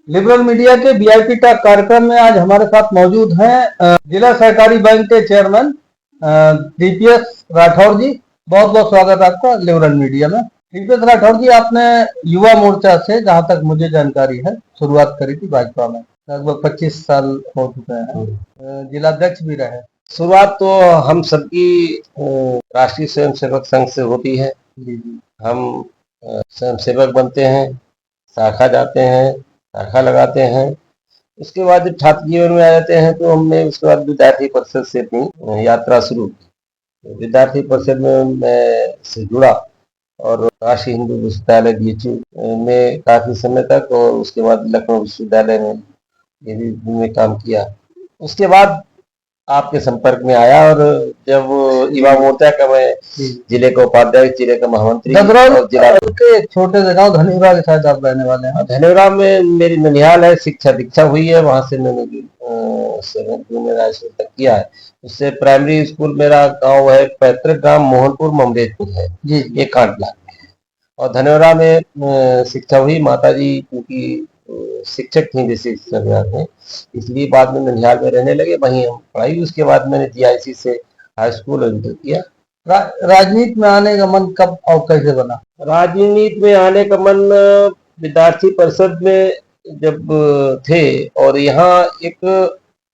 Liberal media के VIP talk कार्यक्रम में आज हमारे साथ मौजूद हैं जिला सहकारी बैंक के चेयरमैन डीपीएस राठौर जी। बहुत बहुत स्वागत है आपका लिबरल मीडिया में। डीपीएस राठौर जी, आपने युवा मोर्चा से, जहां तक मुझे जानकारी है, शुरुआत करी थी भाजपा में। लगभग 25 साल हो चुके हैं। जिलाध्यक्ष भी रहे। शुरुआत तो हम सबकी राष्ट्रीय स्वयंसेवक संघ से होती है। जी जी। हम स्वयंसेवक बनते हैं, शाखा जाते हैं, शाखा लगाते हैं। उसके बाद जब छात्र जीवन में आ जाते हैं तो हमने उसके बाद विद्यार्थी परिषद से अपनी यात्रा शुरू की। विद्यार्थी परिषद में मैं से जुड़ा और काशी हिंदू विश्वविद्यालय बीएचयू में काफी समय तक, और उसके बाद लखनऊ विश्वविद्यालय में ये भी में काम किया। उसके बाद आपके संपर्क में आया, और जब युवा मोर्चा का मैं जिले का उपाध्यक्ष, जिले का महामंत्री और जिला के छोटे से गांव धनेवरा के साथ आप रहने वाले हैं। धनेवरा में मेरी ननिहाल है, शिक्षा दीक्षा हुई है वहां से। मैंने 7 मेरा तक किया है। उससे प्राइमरी स्कूल मेरा गांव है, पैतृक गांव मोहनपुर ममरेजपुर है जी, ये कांट ब्लॉक में है। और धनेवरा में शिक्षा हुई। माताजी क्योंकि शिक्षक थी डिस्ट्रिक्ट में, इसलिए बाद में ननिहाल में रहने लगे, वहीं हम पढ़ाई। उसके बाद मैंने जीआईसी से हाई स्कूल इंटर किया। राजनीति में आने का मन कब और कैसे बना? राजनीति में आने का मन विद्यार्थी परिषद में जब थे, और यहाँ एक,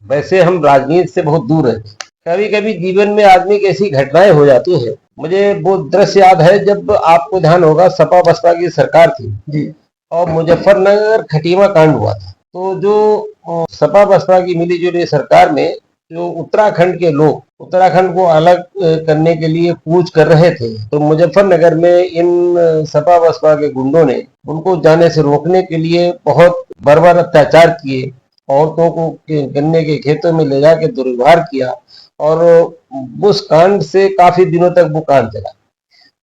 वैसे हम राजनीति से बहुत दूर रहते। कभी कभी जीवन में आदमी की ऐसी घटनाएं हो जाती है। मुझे वो दृश्य याद है जब, आपको ध्यान होगा, सपा बसपा की सरकार थी जी, और मुजफ्फरनगर खटीमा कांड हुआ था। तो जो सपा बसपा की मिलीजुली सरकार में जो उत्तराखंड के लोग उत्तराखंड को अलग करने के लिए कूच कर रहे थे, तो मुजफ्फरनगर में इन सपा बसपा के गुंडों ने उनको जाने से रोकने के लिए बहुत बर्बर अत्याचार किए। औरतों को गन्ने के खेतों में ले जाके दुर्व्यवहार किया, और उस कांड से काफी दिनों तक वो कांड चला।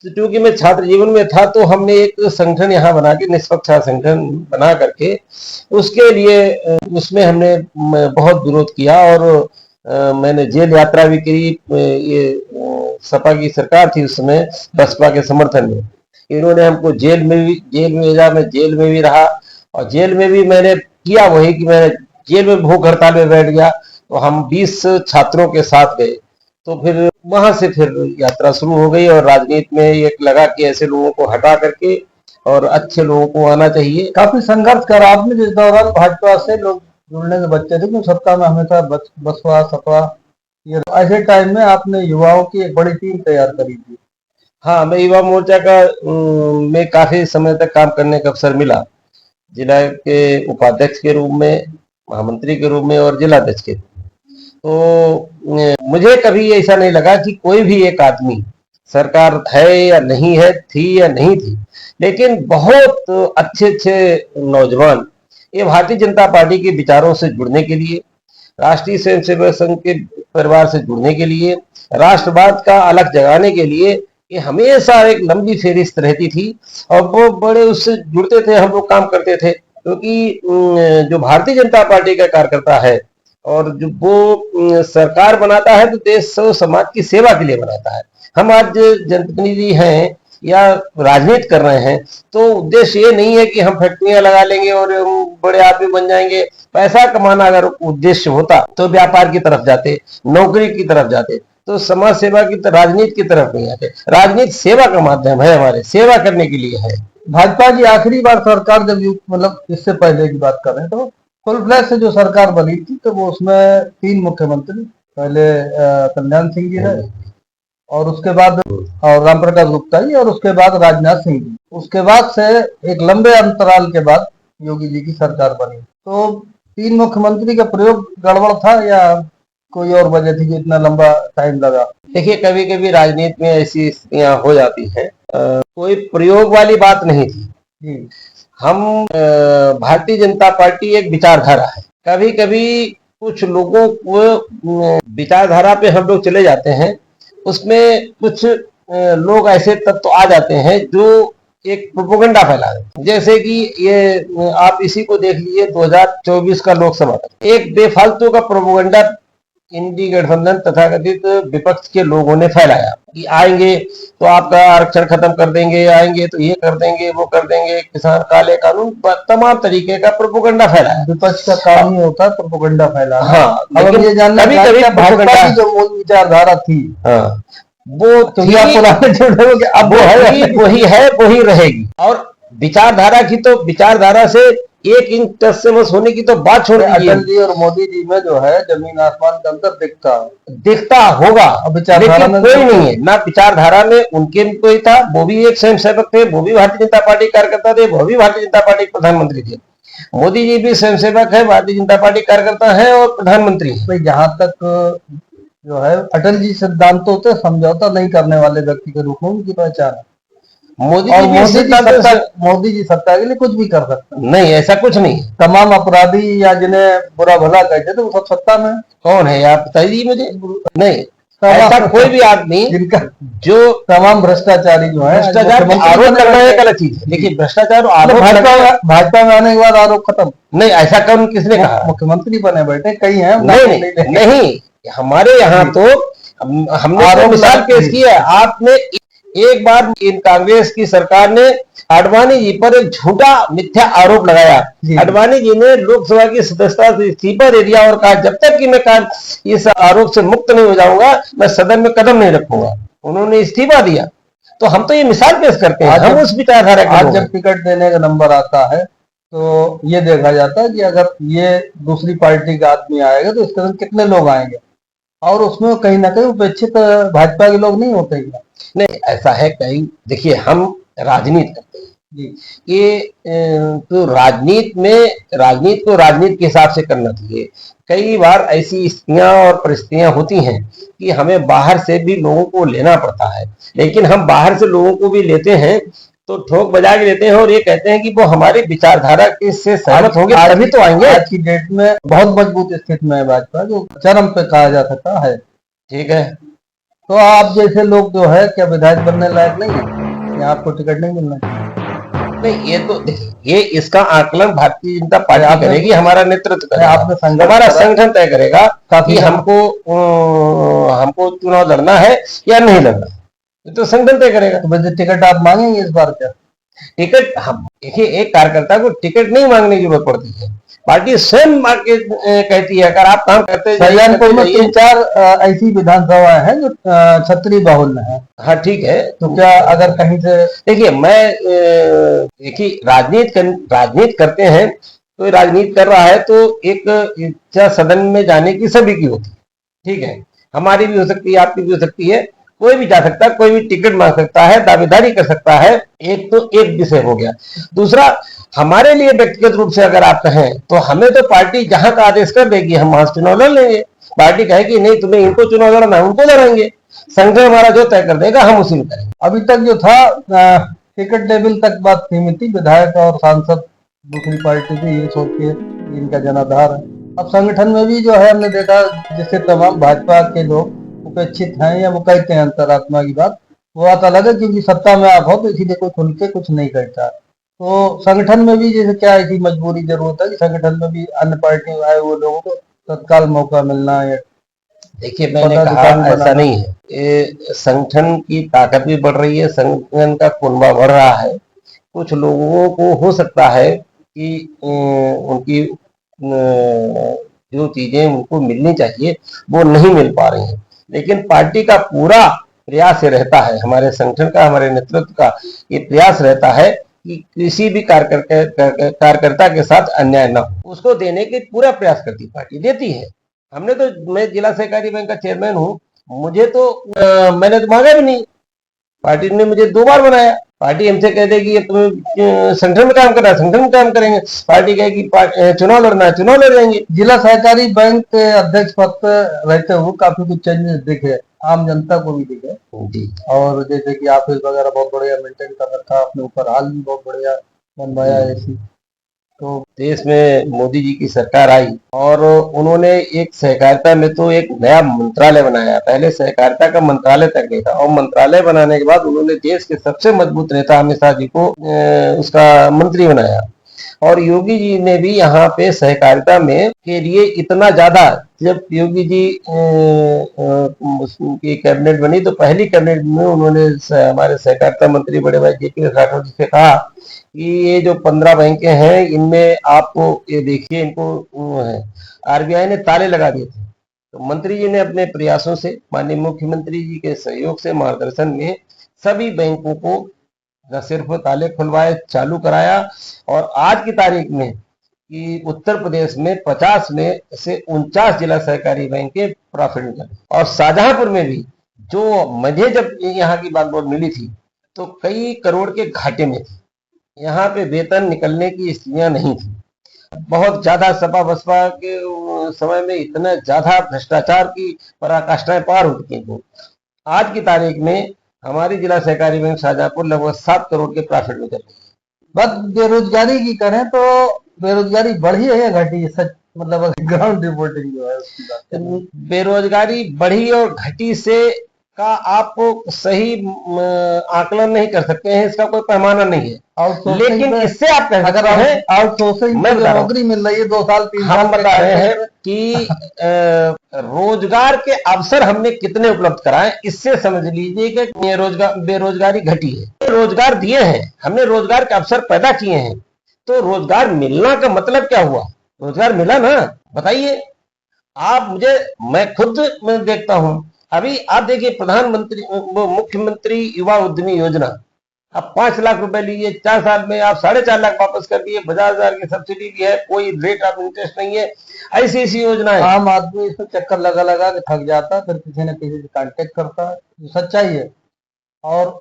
तो क्योंकि मैं छात्र जीवन में था, तो हमने एक संगठन यहाँ बना के, निष्पक्ष संगठन बना करके, उसके लिए उसमें हमने बहुत विरोध किया, और मैंने जेल यात्रा भी करी। ये सपा की सरकार थी उस समय, बसपा के समर्थन में। इन्होंने हमको जेल में भेजा, मैं जेल में भी रहा, और जेल में भी मैंने किया वही कि मैंने जेल में भूख हड़ताल में बैठ गया। तो हम 20 छात्रों के साथ गए, तो फिर वहां से फिर यात्रा शुरू हो गई। और राजनीति में एक लगा कि ऐसे लोगों को हटा करके और अच्छे लोगों को आना चाहिए। काफी संघर्ष करा आपने, जिस दौरान भाजपा से लोग जुड़ने के बच्चे थे, क्योंकि सत्ता में हमेशा बसपा सपा, ये ऐसे टाइम में आपने युवाओं की एक बड़ी टीम तैयार करी थी। हाँ, मैं युवा मोर्चा का में काफी समय तक काम करने का अवसर मिला, जिला के उपाध्यक्ष के रूप में, महामंत्री के रूप में और जिलाध्यक्ष के रूप में। तो मुझे कभी ऐसा नहीं लगा कि कोई भी एक आदमी, सरकार है या नहीं है, थी या नहीं थी, लेकिन बहुत अच्छे अच्छे नौजवान ये भारतीय जनता पार्टी के विचारों से जुड़ने के लिए, राष्ट्रीय स्वयंसेवक संघ के परिवार से जुड़ने के लिए, राष्ट्रवाद का अलग जगाने के लिए, ये हमेशा एक लंबी फेरिस्त रहती थी। और वो बड़े उससे जुड़ते थे, हम लोग काम करते थे। क्योंकि जो भारतीय जनता पार्टी का कार्यकर्ता है, और जो वो सरकार बनाता है, तो देश और समाज की सेवा के लिए बनाता है। हम आज जनप्रतिनिधि हैं या राजनीति कर रहे हैं, तो उद्देश्य ये नहीं है कि हम फैक्ट्रियां लगा लेंगे और बड़े आदमी बन जाएंगे। पैसा कमाना अगर उद्देश्य होता तो व्यापार की तरफ जाते, नौकरी की तरफ जाते, तो समाज सेवा की राजनीति की तरफ नहीं आते। राजनीति सेवा का माध्यम है, हमारे सेवा करने के लिए है। भाजपा की आखिरी बार सरकार जब मतलब इससे पहले की बात कर रहे हैं, तो फुल फ्लैश से जो सरकार बनी थी, तो वो उसमें 3 मुख्यमंत्री, पहले कल्याण सिंह जी रहे, और उसके बाद और राम प्रकाश गुप्ता जी, और उसके बाद राजनाथ सिंह जी। उसके बाद से एक लंबे अंतराल के बाद योगी जी की सरकार बनी। तो 3 मुख्यमंत्री का प्रयोग गड़बड़ था या कोई और वजह थी कि इतना लंबा टाइम लगा? देखिए, कभी कभी राजनीति में ऐसी स्थितियां हो जाती हैं, कोई प्रयोग वाली बात नहीं थी। हम भारतीय जनता पार्टी एक विचारधारा है। कभी कभी कुछ लोगों को विचारधारा पे हम लोग चले जाते हैं, उसमें कुछ लोग ऐसे तत्व आ जाते हैं जो एक प्रोपेगेंडा फैला रहे हैं। जैसे कि ये आप इसी को देख लीजिए, 2024 का लोकसभा, एक बेफालतू का प्रोपेगेंडा इंडी गठबंधन तथाकथित विपक्ष के लोगों ने फैलाया कि आएंगे तो आपका आरक्षण खत्म कर देंगे, आएंगे तो ये कर देंगे, वो कर देंगे, किसान काले कानून, तमाम तरीके का प्रोपोगंडा फैलाया। विपक्ष का काम ही होता है प्रोपेगेंडा फैलाना। हाँ, अब लेकिन ये जानना कभी चाहते कभी हैं भाजपा प्रोपेगेंडा, की जो मूल विचारधारा थी, हाँ, वो क्योंकि आप पुराने जुड़े हो कि अब वो है वही है, वही रहेगी। और विचारधारा की तो विचारधारा से एक इंच टस से मस होने की तो बात छोड़ दीजिए, अटल जी और मोदी जी में जो है जमीन आसमान का अंतर दिखता होगा, अब विचारधारा लेकिन में कोई नहीं है ना। विचारधारा में उनके भी कोई था, वो भी एक स्वयं सेवक थे, वो भी भारतीय जनता पार्टी कार्यकर्ता थे, वो भी भारतीय जनता पार्टी के प्रधानमंत्री थे। मोदी जी भी स्वयं सेवक है, भारतीय जनता पार्टी कार्यकर्ता है और प्रधानमंत्री है। भाई जहां तक जो है अटल जी सिद्धांतों से समझौता नहीं करने वाले व्यक्ति के रूप में उनकी पहचान है। मोदी और जी भी सिद्धांतों से मोदी जी सत्ता के लिए कुछ भी कर सकते हैं। नहीं, ऐसा कुछ नहीं। तमाम अपराधी या जिन्हें बुरा भला कहते थे वो सब सत्ता में है। कौन है आप बताइए मुझे। नहीं, ऐसा कोई भी आदमी जिनका जो तमाम भ्रष्टाचारी जो है भ्रष्टाचार पे आरोप करना एक अलग चीज है। देखिए, भ्रष्टाचार आरोप भाजपा में आने के बाद आरोप खत्म नहीं, ऐसा कौन किसने कहा? मुख्यमंत्री बने बैठे कई हैं। नहीं, हमारे यहाँ तो हमने तो मिसाल पेश की है। आपने एक बार इन कांग्रेस की सरकार ने आडवाणी जी पर एक झूठा मिथ्या आरोप लगाया। आडवाणी जी ने लोकसभा की सदस्यता से इस्तीफा दे दिया और कहा जब तक कि मैं इस आरोप से मुक्त नहीं हो जाऊंगा मैं सदन में कदम नहीं रखूंगा। उन्होंने इस्तीफा दिया। तो हम तो ये मिसाल पेश करते हैं, हम उस विचारधारा के आज जब टिकट देने का नंबर आता है तो ये देखा जाता है कि अगर ये दूसरी पार्टी का आदमी आएगा तो इसके अंदर कितने लोग आएंगे, और उसमें कहीं ना कहीं उपेक्षित भाजपा के लोग नहीं होते हैं। नहीं, ऐसा है कहीं। देखिए, हम राजनीति करते हैं, ये तो राजनीति को राजनीति के हिसाब से करना चाहिए। कई बार ऐसी स्थितियां और परिस्थितियां होती हैं कि हमें बाहर से भी लोगों को लेना पड़ता है, लेकिन हम बाहर से लोगों को भी लेते हैं तो ठोक बजा के लेते हैं और ये कहते हैं कि वो हमारे विचारधारा के से सहमत होंगे तभी तो आएंगे। आज की डेट में बहुत मजबूत स्थिति में है भाजपा, जो चरम पे कहा जा सकता है। ठीक है, तो आप जैसे लोग जो है क्या विधायक बनने लायक नहीं है या आपको टिकट नहीं मिलना चाहिए? नहीं, ये तो देखिए, ये इसका आकलन भारतीय जनता पार्टी करेगी, हमारा नेतृत्व करेगा, आपने हमारा संगठन तय करेगा कि हमको चुनाव लड़ना है या नहीं लड़ना, तो संगठन तय करेगा। तो वैसे टिकट आप मांगेंगे इस बार क्या? टिकट, हम देखिए, एक कार्यकर्ता को टिकट नहीं मांगने की जरूरत पड़ती है, पार्टी स्वयं कहती है अगर आप काम करते में 3-4 ऐसी विधानसभा है जो क्षत्रिय बहुल है। हाँ, ठीक है। तो क्या अगर कहीं से देखिए, मैं देखिए राजनीति करते हैं तो राजनीति कर रहा है तो एक इच्छा सदन में जाने की सभी की होती है। ठीक है, हमारी भी हो सकती है, आपकी भी हो सकती है, कोई भी जा सकता है, कोई भी टिकट मांग सकता है, दावेदारी कर सकता है। एक तो एक विषय हो गया। दूसरा, हमारे लिए व्यक्तिगत रूप से अगर आप कहें तो हमें तो पार्टी जहां का आदेश कर देगी हम वहां चुनाव लड़ लेंगे। पार्टी कहेगी नहीं तुम्हें इनको चुनाव लड़ना है, उनको लड़ेंगे। संगठन हमारा जो तय कर देगा हम उसी में करेंगे। अभी तक जो था टिकट लेवल तक बात सीमित थी, विधायक और सांसद दूसरी पार्टी से ये सोच के इनका जनाधार है। अब संगठन में भी जो है हमने देखा जिससे तमाम भाजपा के लोग उपेक्षित हैं या वो कहते हैं अंतरात्मा की बात, वो बात अलग है, क्योंकि सत्ता में आप हो तो इसीलिए कोई खुल के कुछ नहीं कहता। तो संगठन में भी जैसे क्या ऐसी मजबूरी जरूरत है कि संगठन में भी अन्य पार्टी आए हुए लोगों को तत्काल मौका मिलना है? देखिए, मैंने कहा ऐसा नहीं है, ये संगठन की ताकत भी बढ़ रही है, संगठन का कुनबा बढ़ रहा है। कुछ लोगों को हो सकता है कि उनकी जो चीजें उनको मिलनी चाहिए वो नहीं मिल पा रही हैं, लेकिन पार्टी का पूरा प्रयास ये रहता है, हमारे संगठन का, हमारे नेतृत्व का ये प्रयास रहता है कि किसी भी कार्यकर्ता के साथ अन्याय न हो, उसको देने के पूरा प्रयास करती पार्टी, देती है। हमने तो, मैं जिला सहकारी बैंक का चेयरमैन हूँ, मुझे तो मैंने तो मांगा भी नहीं, पार्टी ने मुझे 2 बार बनाया। पार्टी हमसे कह देगी तुम्हें संगठन में काम करना है, संगठन में काम करेंगे। पार्टी कहेगी चुनाव लड़ना है, चुनाव लड़ जाएंगे। जिला सहकारी बैंक के अध्यक्ष पद पर रहते हुए काफी कुछ चेंजेस दिखे, आम जनता को भी दिखे जी। और जैसे कि ऑफिस वगैरह बहुत बढ़िया मेंटेन कर रखा आपने, ऊपर हाल भी बहुत बढ़िया बनवाया ऐसी। तो देश में मोदी जी की सरकार आई और उन्होंने एक सहकारिता में तो एक नया मंत्रालय बनाया। पहले सहकारिता का मंत्रालय तक नहीं था, और मंत्रालय बनाने के बाद उन्होंने देश के सबसे मजबूत नेता अमित शाह जी को उसका मंत्री बनाया। और योगी जी ने भी यहाँ पे सहकारिता में के लिए इतना ज्यादा, जब योगी जी की कैबिनेट बनी तो पहली कैबिनेट में उन्होंने हमारे सहकारिता मंत्री बड़े भाई जेपी राठौर जी से कहा कि ये जो 15 बैंकें हैं इनमें आपको ये देखिए, इनको आरबीआई ने ताले लगा दिए थे। तो मंत्री जी ने अपने प्रयासों से, माननीय मुख्यमंत्री जी के सहयोग से, मार्गदर्शन में सभी बैंकों को न सिर्फ ताले खुलवाए, चालू कराया, और आज की तारीख में कि उत्तर प्रदेश में 50 में से 49 जिला सहकारी बैंकें प्रॉफिट में चले, और शाहजहांपुर में भी जो मुझे जब यहाँ की बागडोर मिली थी तो कई करोड़ के घाटे में थी। यहाँ पे वेतन निकलने की स्थितियां नहीं थी। बहुत ज्यादा सपा बसपा के समय में इतना ज्यादा भ्रष्टाचार की पराकाष्ठाएं पार हो चुकी थी। आज की तारीख में हमारी जिला सहकारी बैंक शाहजहांपुर लगभग 7 करोड़ के प्रॉफिट में चल रही है। बात बेरोजगारी की करें तो बेरोजगारी बढ़ी है या घटी है? सच मतलब ग्राउंड रिपोर्टिंग जो है उसकी बात करें। बेरोजगारी बढ़ी और घटी से का आप सही आकलन नहीं कर सकते हैं, इसका कोई पैमाना नहीं है। लेकिन इससे आप कह सकते हैं, आउटसोर्सिंग में नौकरी मिल रही है 2 साल 3 साल, हम बता रहे हैं कि रोजगार के अवसर हमने कितने उपलब्ध कराए, इससे समझ लीजिए कि बेरोजगारी घटी है। रोजगार दिए हैं हमने, रोजगार के अवसर पैदा किए हैं, तो रोजगार मिलना का मतलब क्या हुआ? रोजगार मिला ना, बताइए आप मुझे। मैं खुद देखता हूं, अभी आप देखिए प्रधानमंत्री मुख्यमंत्री युवा उद्यमी योजना, अब 5 लाख रुपए लीजिए, 4 साल में आप 4.5 लाख वापस कर दिए, 50,000 की सब्सिडी भी है, कोई रेट ऑफ इंटरेस्ट नहीं है। ऐसी ऐसी योजना है। आम आदमी इसमें चक्कर लगा लगा के थक जाता है, फिर किसी न किसी से कांटेक्ट करता है, जो सच्चाई है, और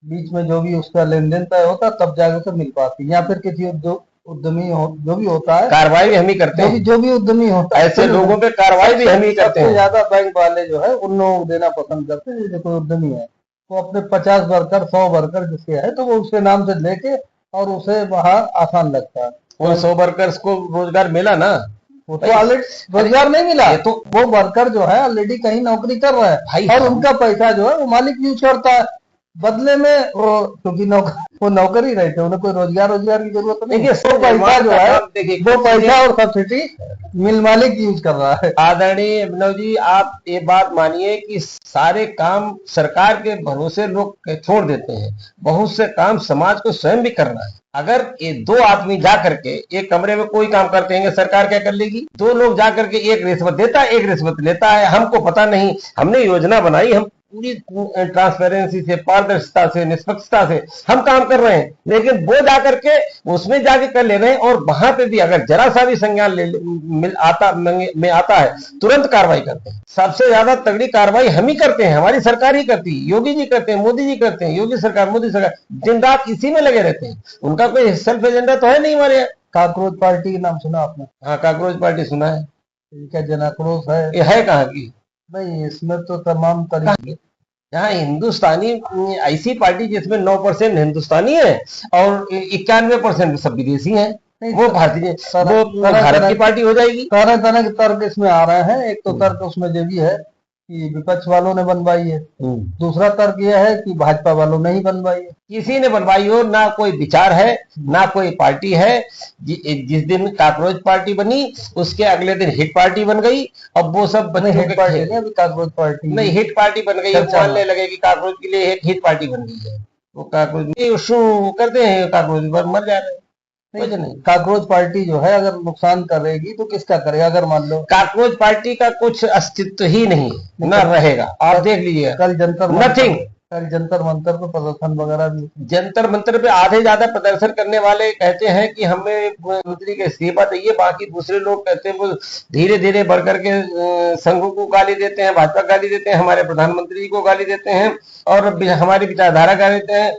बीच में जो भी उसका लेन देन तय होता है तब जाकर उसे मिल पाती है। या फिर किसी उद्यमी जो भी होता है, कार्रवाई भी हम ही करते हैं, जो भी उद्यमी होता है ऐसे लोगों पे कार्रवाई भी हम ही करते हैं। ज्यादा बैंक वाले जो है उन लोगों को देना पसंद करते हैं। जैसे कोई उद्यमी है वो अपने 50 वर्कर 100 वर्कर जिसके है तो वो उसके नाम से लेके और उसे वहां आसान लगता है। उन 100 वर्कर्स को रोजगार मिला ना, वो तो ऑलरेडी रोजगार नहीं मिला, तो वो वर्कर जो है ऑलरेडी कहीं नौकरी कर रहा है और उनका पैसा जो है वो मालिक यूज करता है। बदले में क्योंकि वो नौकरी रहे थे, उन्हें कोई रोजगार की जरूरत नहीं है। वो पैसा जो है वो पैसा और सब्सिडी मिल मालिक यूज कर रहा है। आदरणीय अभिनव जी, आप ये बात मानिए कि सारे काम सरकार के भरोसे लोग छोड़ देते हैं, बहुत से काम समाज को स्वयं भी करना है। अगर ये 2 आदमी जा करके एक कमरे में कोई काम करते हैं, सरकार क्या कर लेगी? 2 लोग जा करके एक रिश्वत देता है, एक रिश्वत लेता है, हमको पता नहीं, हमने योजना बनाई, हम पूरी ट्रांसपेरेंसी से, पारदर्शिता से, निष्पक्षता से हम काम कर रहे हैं, लेकिन वो जाकर के उसमें जाके कर ले रहे हैं, और वहां पे भी अगर जरा सा भी संज्ञान में आता है तुरंत कार्रवाई करते हैं। सबसे ज्यादा तगड़ी कार्रवाई हम ही करते हैं, हमारी सरकार ही करती है, योगी जी करते हैं, मोदी जी करते हैं, योगी सरकार, मोदी सरकार दिन रात इसी में लगे रहते हैं। उनका कोई सेल्फ एजेंडा तो है नहीं हमारे यहाँ। काकरोच पार्टी का नाम सुना आपने? हाँ, काकरोच पार्टी सुना है। क्या जनाक्रोश है? ये है कहाँ की? नहीं, इसमें तो तमाम तरीके, यहाँ हिंदुस्तानी ऐसी पार्टी जिसमें 9% हिंदुस्तानी है और 91% सब विदेशी हैं, वो भारतीय, वो भारत की पार्टी हो जाएगी। तरह तरह के तर्क इसमें आ रहे हैं। एक तो तर्क उसमें ये भी है कि विपक्ष वालों ने बनवाई है, दूसरा तर्क यह है कि भाजपा वालों ने ही बनवाई है। किसी ने बनवाई हो, ना कोई विचार है, ना कोई पार्टी है। जिस दिन काकरोच पार्टी बनी उसके अगले दिन हिट पार्टी बन गई। अब वो सब हिट पार्टी नहीं, अभी काकरोच पार्टी नहीं, हिट पार्टी बन गई। मानने लगे कि काकरोच के लिए एक हिट पार्टी बन गई है, वो काकरोच शू करते हैं, काकरोच मर जा रहे हैं। नहीं, काकरोच पार्टी जो है अगर नुकसान करेगी तो किसका करेगा? अगर मान लो काकरोच पार्टी का कुछ अस्तित्व ही नहीं है, न रहेगा। आप देख लीजिए, कल जंतर नथिंग, कल जंतर मंतर पे प्रदर्शन वगैरह भी, जंतर मंतर पे आधे ज्यादा प्रदर्शन करने वाले कहते हैं कि हमें मंत्री के इस्तीफा चाहिए, बाकी दूसरे लोग कहते हैं वो धीरे धीरे बढ़ करके संघ को गाली देते हैं, भाजपा गाली देते हैं, हमारे प्रधानमंत्री को गाली देते हैं, और हमारी विचारधारा गाली देते हैं,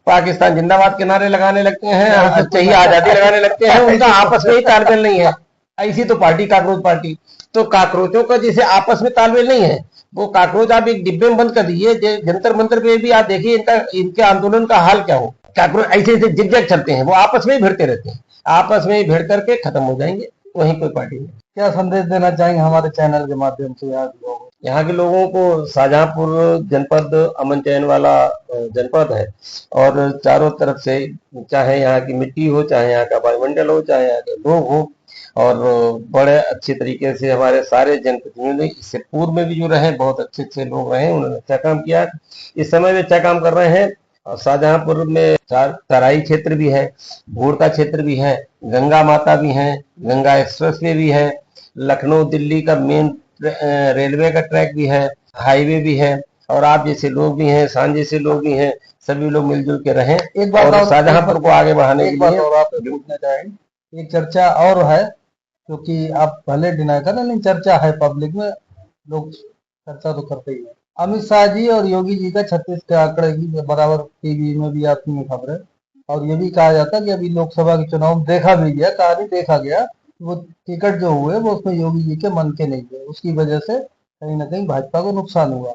पाकिस्तान जिंदाबाद के नारे लगाने लगते हैं, चाहिए आजादी लगाने लगते हैं। उनका आपस में ही तालमेल नहीं है। ऐसी तो पार्टी काकरोच पार्टी। तो काकरोचों का जिसे आपस में तालमेल नहीं है, वो काकरोच आप एक डिब्बे में बंद कर दीजिए, जंतर मंतर पे भी आप देखिए इनके आंदोलन का हाल क्या हो। काकरोच ऐसे ऐसे जिग-जैग चलते हैं, वो आपस में ही भिड़ते रहते हैं, आपस में ही भिड़ करके खत्म हो जाएंगे। वहीं कोई पार्टी नहीं। क्या संदेश देना चाहेंगे हमारे चैनल के माध्यम से यहाँ के लोगों को? शाहजहांपुर जनपद अमन चैन वाला जनपद है, और चारों तरफ से चाहे यहाँ की मिट्टी हो, चाहे यहाँ का वायुमंडल हो, चाहे यहाँ के लोग हो, और बड़े अच्छे तरीके से हमारे सारे जनप्रतिनिधि इससे पूर्व में भी जो रहे बहुत अच्छे अच्छे लोग रहे, उन्होंने अच्छा काम किया, इस समय भी अच्छा काम कर रहे हैं। और शाहजहांपुर में तराई क्षेत्र भी है, भूड़ का क्षेत्र भी है, गंगा माता भी है, गंगा एक्सप्रेस वे भी है, लखनऊ दिल्ली का मेन रेलवे का ट्रैक भी है, हाईवे भी है, और आप जैसे लोग भी हैं, शान जैसे लोग भी हैं, सभी लोग मिलजुल के रहें एक बात और शाहजहांपुर को आगे बढ़ाने के लिए। और आप पूछना चाहेंगे, एक चर्चा और है क्योंकि आप भले डिनाई करें, लेकिन चर्चा है पब्लिक में, लोग चर्चा तो करते ही है। अमित शाह जी और योगी जी का 36 के आंकड़े की बराबर टीवी में भी आती है खबरें, और ये भी कहा जाता है कि अभी लोकसभा के चुनाव में देखा भी गया, कहा नहीं देखा गया, वो टिकट जो हुए वो उसमें योगी जी के मन के नहीं थे, उसकी वजह से कहीं ना कहीं भाजपा को नुकसान हुआ।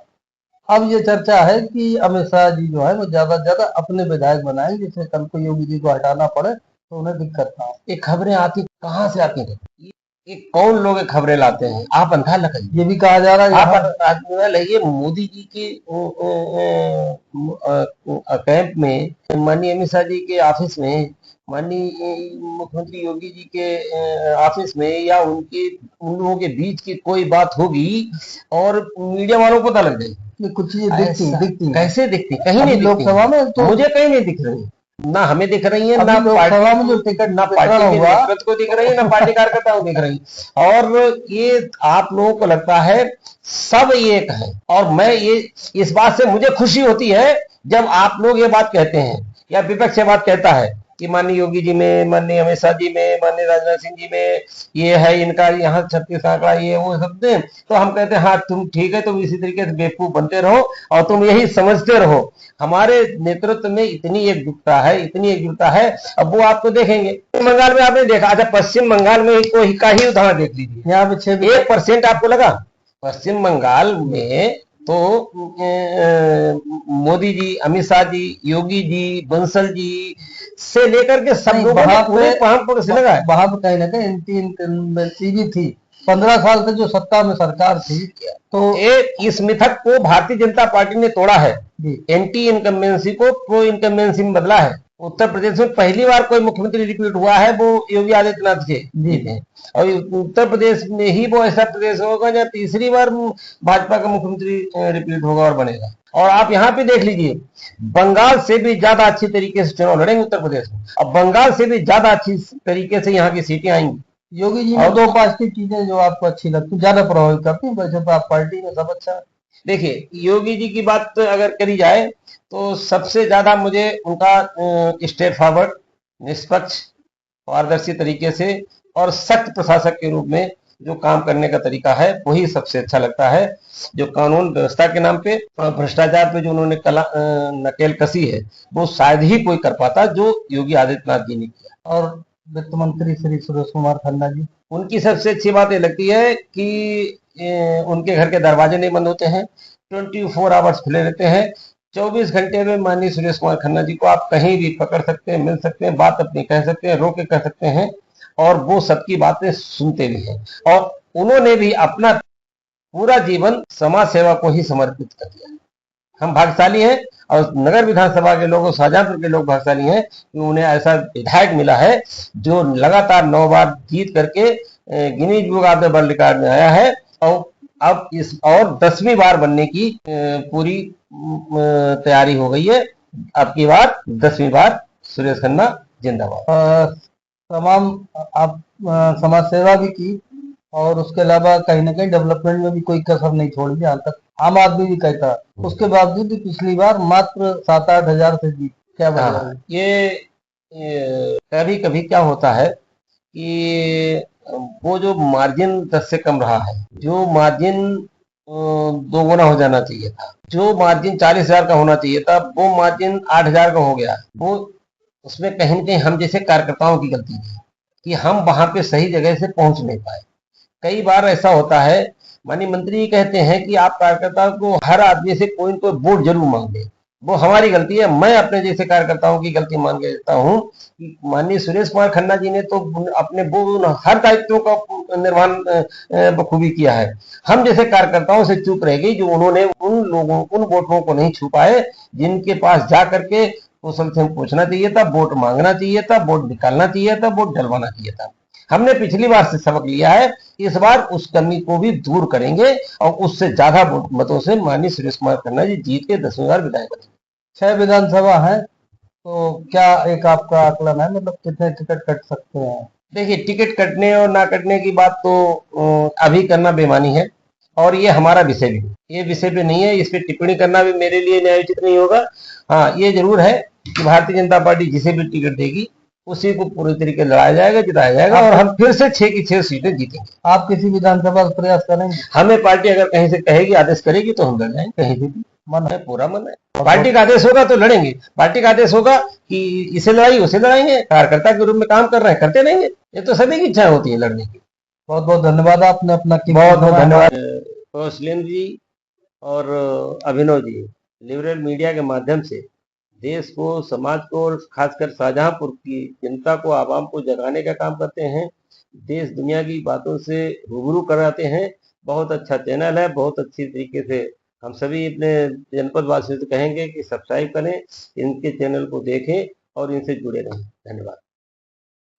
अब ये चर्चा है कि अमित शाह जी जो है वो ज्यादा से ज्यादा अपने विधायक बनाएंगे, जिससे कल को योगी जी को हटाना पड़े तो उन्हें दिक्कत ना हो। ये खबरें आती कहाँ से आती हैं? ये कौन लोग ये खबरें लाते हैं? आप अंदाजा लगाइए। ये भी कहा जा रहा है आप अंदाजा लगाइए, मोदी जी के कैंप में, माननीय अमित शाह जी के ऑफिस में, माननीय मुख्यमंत्री योगी जी के ऑफिस में, या उन लोगों के बीच की कोई बात होगी और मीडिया वालों को पता लग जाएगी। कुछ चीजें दिखती कैसे दिखती? कहीं नहीं दिखती लोकसभा में, तो मुझे कहीं नहीं दिख रही, ना हमें दिख रही है, ना लोकसभा में जो टिकट ना पार्टी के नेतृत्व को दिख रही है, ना पार्टी कार्यकर्ताओं को दिख रही। और ये आप लोगों को लगता है सब एक है, और मैं ये इस बात से मुझे खुशी होती है जब आप लोग ये बात कहते हैं या विपक्ष ये बात कहता है कि माननीय योगी जी में, माननीय अमित शाह जी में, माननीय राजनाथ सिंह जी में ये है, इनका यहाँ 36 आंकड़ा ये वो सब दे, तो हम कहते हैं हाँ तुम ठीक है, तुम इसी तरीके से बेवकूफ बनते रहो और तुम यही समझते रहो। हमारे नेतृत्व में इतनी एकजुटता है, इतनी एकजुटता है। अब वो आपको देखेंगे, बंगाल में आपने देखा, अच्छा पश्चिम बंगाल में कोई का ही उदाहरण देख लीजिए, यहाँ पे 1% आपको लगा पश्चिम बंगाल में, तो मोदी जी, अमित शाह जी, योगी जी, बंसल जी से लेकर के सब लोग वहां से लगा है। वहां पर कहीं ना कहीं एंटी इनकम्बेंसी भी थी, 15 साल से जो सत्ता में सरकार थी, तो इस मिथक को भारतीय जनता पार्टी ने तोड़ा है, एंटी इनकम्बेंसी को प्रो इनकम्बेंसी में बदला है। उत्तर प्रदेश में पहली बार कोई मुख्यमंत्री रिपीट हुआ है, वो योगी आदित्यनाथ के जी, और उत्तर प्रदेश में ही वो ऐसा प्रदेश होगा जहाँ तीसरी बार भाजपा का मुख्यमंत्री रिपीट होगा और बनेगा। और आप यहाँ पे देख लीजिए, बंगाल से भी ज्यादा अच्छी तरीके से चुनाव लड़ेंगे उत्तर प्रदेश में, अब बंगाल से भी ज्यादा अच्छी तरीके से यहाँ की सीटें आएंगी। योगी जी में 2 पॉजिटिव चीजें जो आपको अच्छी लगती, ज्यादा प्रभावित करती है, वैसे तो आप पार्टी में सब अच्छा है। देखिए, योगी जी की बात अगर करी जाए तो सबसे ज्यादा मुझे उनका स्टेट फॉरवर्ड, निष्पक्ष, पारदर्शी तरीके से और सख्त प्रशासक के रूप में जो काम करने का तरीका है वही सबसे अच्छा लगता है। जो कानून व्यवस्था के नाम पे, भ्रष्टाचार पे जो उन्होंने नकेल कसी है, वो शायद ही कोई कर पाता जो योगी आदित्यनाथ जी ने किया। और वित्त मंत्री श्री सुरेश कुमार खन्ना जी, उनकी सबसे अच्छी बात ये लगती है कि उनके घर के दरवाजे नहीं बंद होते हैं, 24 आवर्स खुले रहते हैं। 24 घंटे में माननीय सुरेश कुमार खन्ना जी को आप कहीं भी पकड़ सकते हैं, मिल सकते हैं, बात अपनी कह सकते हैं, रोक के कह सकते हैं, और वो सबकी बातें सुनते भी हैं। और उन्होंने भी अपना पूरा जीवन समाज सेवा को ही समर्पित कर दिया। हम भाग्यशाली हैं, और नगर विधानसभा के लोग, शाहजहांपुर के लोग भाग्यशाली हैं कि उन्हें ऐसा विधायक मिला है जो लगातार 9 बार जीत करके Guinness book of the world record में आया है, और अब इस और 10वीं बार बनने की पूरी तैयारी हो गई है। अब की बार 10वीं बार सुरेश खन्ना जिंदाबाद। तमाम आप समाज सेवा भी की, और उसके अलावा कहीं ना कहीं डेवलपमेंट में भी कोई कसर नहीं छोड़ी, जहाँ तक आम आदमी भी कहता है। उसके बावजूद भी पिछली बार मात्र 7-8 हजार से जीत, क्या वजह है? ये कभी कभी क्या होता है कि वो जो मार्जिन 10 से कम रहा है, जो मार्जिन 2 गुना हो जाना चाहिए था, जो मार्जिन 40,000 का होना चाहिए था, वो मार्जिन 8,000 का हो गया। वो उसमें कहीं न कहीं हम जैसे कार्यकर्ताओं की गलती है कि हम वहां पे सही जगह से पहुंच नहीं पाए। कई बार ऐसा होता है, माननीय मंत्री कहते हैं कि आप कार्यकर्ताओं को, हर आदमी से कोई न कोई वोट जरूर मांगे, वो हमारी गलती है। मैं अपने जैसे कार्यकर्ताओं की गलती मान के देता हूँ कि माननीय सुरेश कुमार खन्ना जी ने तो अपने वो हर दायित्वों का निर्वहन बखूबी किया है। हम जैसे कार्यकर्ताओं से चूक रह गई जो उन्होंने उन वोटरों को नहीं छू पाए जिनके पास जा करके कुशल से पूछना चाहिए था, वोट मांगना चाहिए था, वोट निकालना चाहिए था, वोट डलवाना चाहिए था। हमने पिछली बार से सबक लिया है, इस बार उस कमी को भी दूर करेंगे और उससे ज्यादा मतों से माननीय सुरेश कुमार खन्ना जी जीत के 10वीं बार विधायक बनेंगे। 6 विधानसभा है, तो क्या एक आपका आकलन है, मतलब कितने टिकट कट सकते हैं? देखिए, टिकट कटने और ना कटने की बात तो अभी करना बेमानी है और ये हमारा विषय भी ये विषय पे नहीं है, इस पे टिप्पणी करना भी मेरे लिए न्यायोचित नहीं होगा। हाँ, ये जरूर है कि भारतीय जनता पार्टी जिसे भी टिकट देगी उसी को पूरी तरीके लड़ाया जाएगा, जिताया जाएगा और हम फिर से 6 की 6 सीटें जीतेंगे। आप किसी विधानसभा से प्रयास करेंगे? हमें पार्टी अगर कहीं से कहेगी, आदेश करेगी तो हम लड़ जाएंगे कहीं से भी। मन है? पूरा मन है। पार्टी का आदेश होगा तो लड़ेंगे। पार्टी का आदेश होगा कि इसे लड़ाई उसे लड़ाएंगे, कार्यकर्ता के रूप में काम कर रहे हैं करते रहेंगे। ये तो सभी की इच्छा होती है लड़ने की। बहुत बहुत धन्यवाद, आपने अपना बहुत बहुत धन्यवाद कौशलेंद्र जी और अभिनव जी। लिबरल मीडिया के माध्यम से देश को, समाज को और खासकर शाहजहांपुर की जनता को, आवाम को जगाने का काम करते हैं। देश दुनिया की बातों से रूबरू कराते हैं। बहुत अच्छा चैनल है, बहुत अच्छी तरीके से हम सभी अपने जनपद वासियों से कहेंगे कि सब्सक्राइब करें, इनके चैनल को देखें और इनसे जुड़े रहें। धन्यवाद।